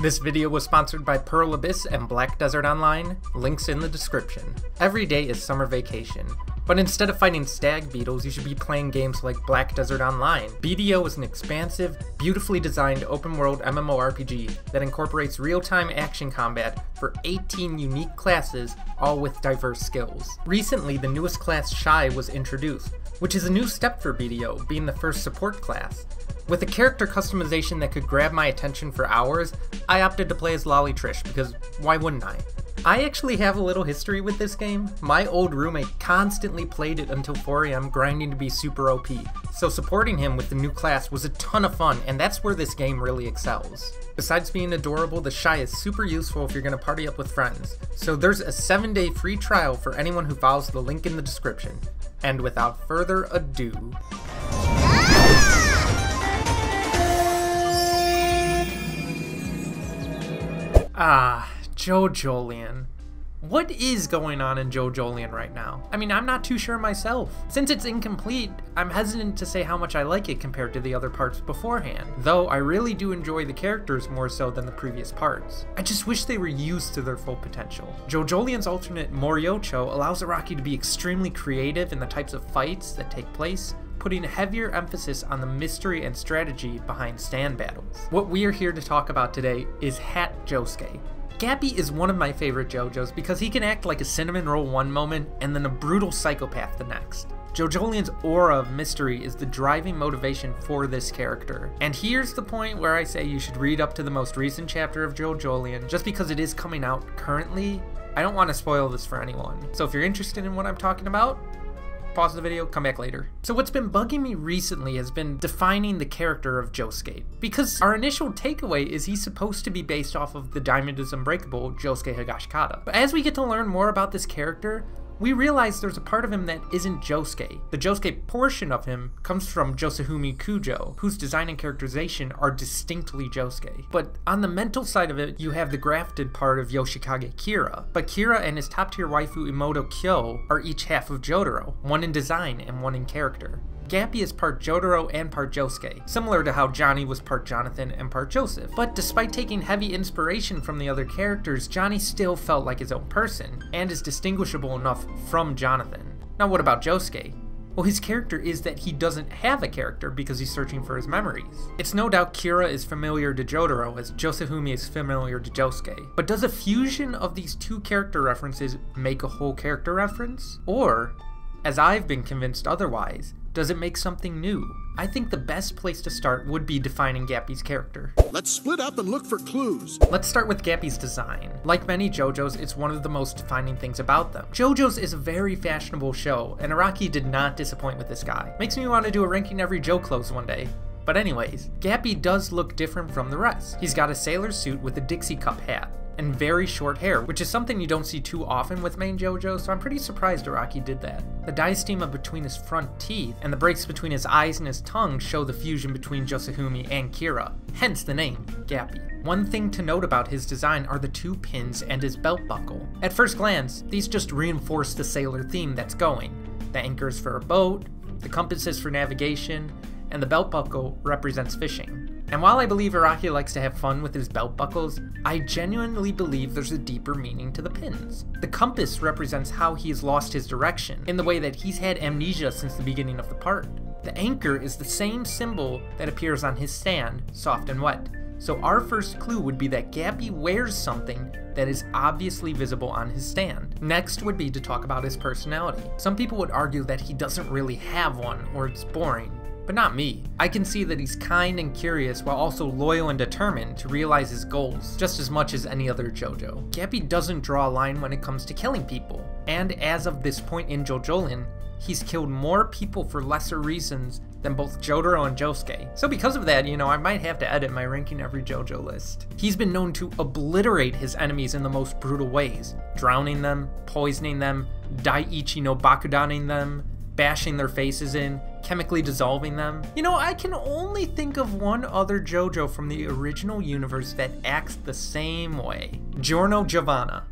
This video was sponsored by Pearl Abyss and Black Desert Online, links in the description. Every day is summer vacation, but instead of fighting stag beetles, you should be playing games like Black Desert Online. BDO is an expansive, beautifully designed open-world MMORPG that incorporates real-time action combat for 18 unique classes, all with diverse skills. Recently, the newest class, Shy, was introduced, which is a new step for BDO, being the first support class. With a character customization that could grab my attention for hours, I opted to play as Lolly Trish because why wouldn't I? I actually have a little history with this game. My old roommate constantly played it until 4 AM grinding to be super OP, so supporting him with the new class was a ton of fun, and that's where this game really excels. Besides being adorable, the Shy is super useful if you're gonna party up with friends, so there's a 7-day free trial for anyone who follows the link in the description. And without further ado... JoJolion. What is going on in JoJolion right now? I mean, I'm not too sure myself. Since it's incomplete, I'm hesitant to say how much I like it compared to the other parts beforehand, though I really do enjoy the characters more so than the previous parts. I just wish they were used to their full potential. JoJolion's alternate Moriocho allows Araki to be extremely creative in the types of fights that take place, putting a heavier emphasis on the mystery and strategy behind stand battles. What we are here to talk about today is Hat Josuke. Gappy is one of my favorite JoJos because he can act like a cinnamon roll one moment and then a brutal psychopath the next. JoJolion's aura of mystery is the driving motivation for this character. And here's the point where I say you should read up to the most recent chapter of JoJolion. Just because it is coming out currently, I don't want to spoil this for anyone. So if you're interested in what I'm talking about, pause the video, come back later. So what's been bugging me recently has been defining the character of Josuke, because our initial takeaway is he's supposed to be based off of the Diamond is Unbreakable Josuke Higashikata. But as we get to learn more about this character, we realize there's a part of him that isn't Josuke. The Josuke portion of him comes from Josahumi Kujo, whose design and characterization are distinctly Josuke. But on the mental side of it, you have the grafted part of Yoshikage Kira. But Kira and his top-tier waifu Imoto Kyo are each half of Jotaro, one in design and one in character. Gappy is part Jotaro and part Josuke, similar to how Johnny was part Jonathan and part Joseph. But despite taking heavy inspiration from the other characters, Johnny still felt like his own person, and is distinguishable enough from Jonathan. Now what about Josuke? Well, his character is that he doesn't have a character because he's searching for his memories. It's no doubt Kira is familiar to Jotaro as Josahumi is familiar to Josuke, but does a fusion of these two character references make a whole character reference? Or, as I've been convinced otherwise, does it make something new? I think the best place to start would be defining Gappy's character. Let's split up and look for clues. Let's start with Gappy's design. Like many JoJos, it's one of the most defining things about them. JoJo's is a very fashionable show, and Araki did not disappoint with this guy. Makes me want to do a ranking every Jo clothes one day. But anyways, Gappy does look different from the rest. He's got a sailor suit with a Dixie cup hat, and very short hair, which is something you don't see too often with main JoJo, so I'm pretty surprised Araki did that. The diastema between his front teeth and the breaks between his eyes and his tongue show the fusion between Josahumi and Kira, hence the name, Gappy. One thing to note about his design are the 2 pins and his belt buckle. At first glance, these just reinforce the sailor theme that's going. The anchor is for a boat, the compass is for navigation, and the belt buckle represents fishing. And while I believe Araki likes to have fun with his belt buckles, I genuinely believe there's a deeper meaning to the pins. The compass represents how he has lost his direction, in the way that he's had amnesia since the beginning of the part. The anchor is the same symbol that appears on his stand, soft and wet. So our first clue would be that Gappy wears something that is obviously visible on his stand. Next would be to talk about his personality. Some people would argue that he doesn't really have one, or it's boring. But not me. I can see that he's kind and curious while also loyal and determined to realize his goals, just as much as any other JoJo. Gappy doesn't draw a line when it comes to killing people, and as of this point in JoJolion, he's killed more people for lesser reasons than both Jotaro and Josuke. So because of that, I might have to edit my ranking every JoJo list. He's been known to obliterate his enemies in the most brutal ways, drowning them, poisoning them, Daiichi no Bakudaning them, bashing their faces in, chemically dissolving them. I can only think of one other JoJo from the original universe that acts the same way. Giorno Giovanna.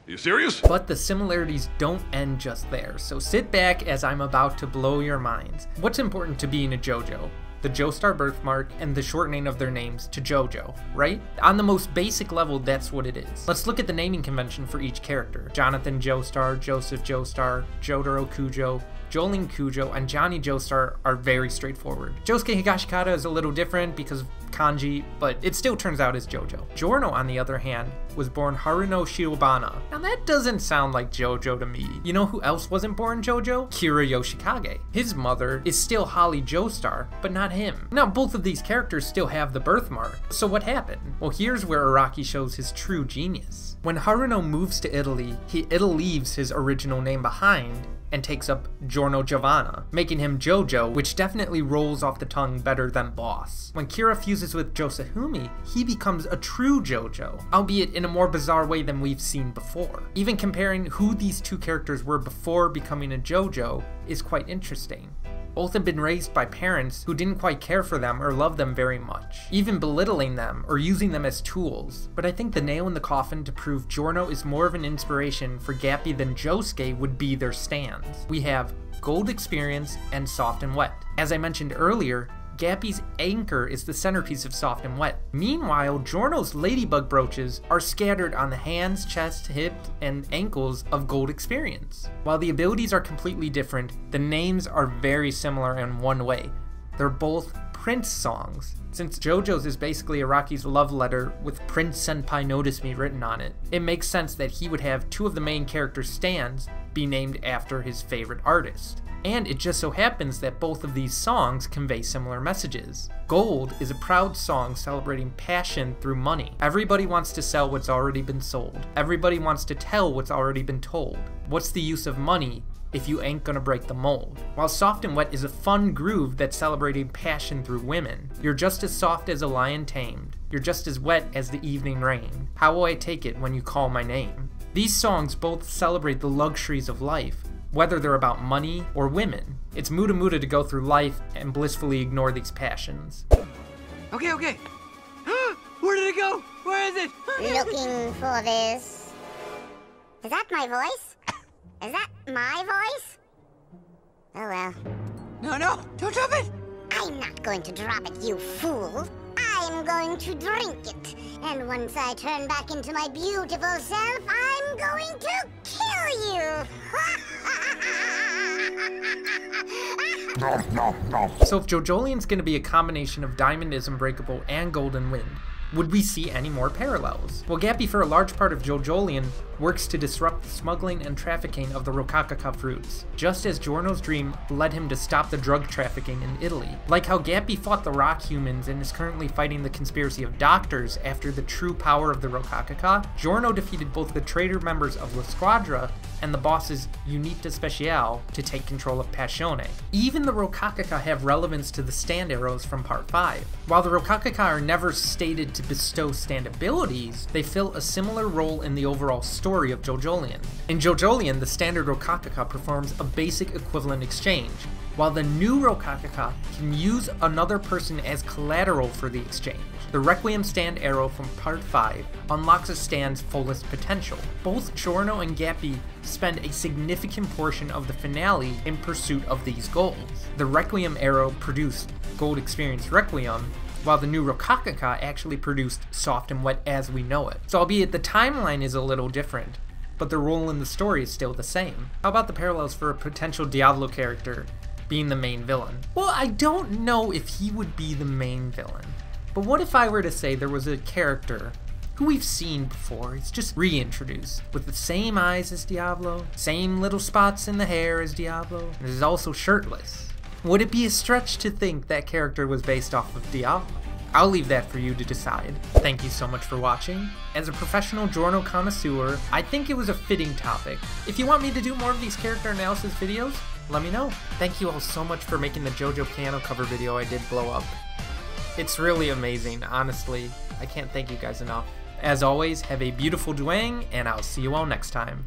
You serious? But the similarities don't end just there, so sit back as I'm about to blow your minds. What's important to being a JoJo? The Joestar birthmark and the shortening of their names to JoJo, right? On the most basic level, that's what it is. Let's look at the naming convention for each character. Jonathan Joestar, Joseph Joestar, Jotaro Kujo, Jolene Kujo, and Johnny Joestar are very straightforward. Josuke Higashikata is a little different because of kanji, but it still turns out as JoJo. Giorno, on the other hand, was born Haruno Shirobana. Now that doesn't sound like JoJo to me. You know who else wasn't born JoJo? Kira Yoshikage. His mother is still Holly Joestar, but not him. Now both of these characters still have the birthmark. So what happened? Well, here's where Araki shows his true genius. When Haruno moves to Italy, he leaves his original name behind and takes up Giorno Giovanna, making him JoJo, which definitely rolls off the tongue better than boss. When Kira fuses with Josahumi, he becomes a true JoJo, albeit in a more bizarre way than we've seen before. Even comparing who these two characters were before becoming a JoJo is quite interesting. Both have been raised by parents who didn't quite care for them or love them very much, even belittling them or using them as tools. But I think the nail in the coffin to prove Giorno is more of an inspiration for Gappy than Josuke would be their stands. We have Gold Experience and Soft and Wet. As I mentioned earlier, Gappy's anchor is the centerpiece of Soft and Wet. Meanwhile, Giorno's ladybug brooches are scattered on the hands, chest, hips, and ankles of Gold Experience. While the abilities are completely different, the names are very similar in one way. They're both Prince songs. Since JoJo's is basically Araki's love letter with Prince Senpai Notice Me written on it, it makes sense that he would have two of the main characters' stands be named after his favorite artist. And it just so happens that both of these songs convey similar messages. Gold is a proud song celebrating passion through money. Everybody wants to sell what's already been sold. Everybody wants to tell what's already been told. What's the use of money if you ain't gonna break the mold? While Soft and Wet is a fun groove that's celebrating passion through women. You're just as soft as a lion tamed. You're just as wet as the evening rain. How will I take it when you call my name? These songs both celebrate the luxuries of life, whether they're about money or women. It's muda muda to go through life and blissfully ignore these passions. Okay. Where did it go? Where is it? Looking for this. Is that my voice? Is that my voice? Oh well. No, don't drop it! I'm not going to drop it, you fool. I'm going to drink it. And once I turn back into my beautiful self, I'm going to kill you. So if JoJolion's gonna be a combination of Diamond is Unbreakable and Golden Wind, would we see any more parallels? Well, Gappy, for a large part of JoJolion, works to disrupt the smuggling and trafficking of the Rokakaka fruits, just as Giorno's dream led him to stop the drug trafficking in Italy. Like how Gappy fought the rock humans and is currently fighting the conspiracy of doctors after the true power of the Rokakaka, Giorno defeated both the traitor members of La Squadra and the bosses Unita Speciale to take control of Passione. Even the Rokakaka have relevance to the stand arrows from Part 5. While the Rokakaka are never stated to bestow stand abilities, they fill a similar role in the overall story of JoJolion. In JoJolion, the standard Rokakaka performs a basic equivalent exchange, while the new Rokakaka can use another person as collateral for the exchange. The Requiem stand arrow from Part 5 unlocks a stand's fullest potential. Both Giorno and Gappy spend a significant portion of the finale in pursuit of these goals. The Requiem arrow produced Gold Experience Requiem, while the new Rokakaka actually produced Soft and Wet as we know it. So albeit the timeline is a little different, but the role in the story is still the same. How about the parallels for a potential Diablo character being the main villain? Well, I don't know if he would be the main villain, but what if I were to say there was a character who we've seen before, he's just reintroduced, with the same eyes as Diablo, same little spots in the hair as Diablo, and is also shirtless. Would it be a stretch to think that character was based off of Diablo? I'll leave that for you to decide. Thank you so much for watching. As a professional Giorno connoisseur, I think it was a fitting topic. If you want me to do more of these character analysis videos, let me know. Thank you all so much for making the JoJo piano cover video I did blow up. It's really amazing, honestly. I can't thank you guys enough. As always, have a beautiful Duang, and I'll see you all next time.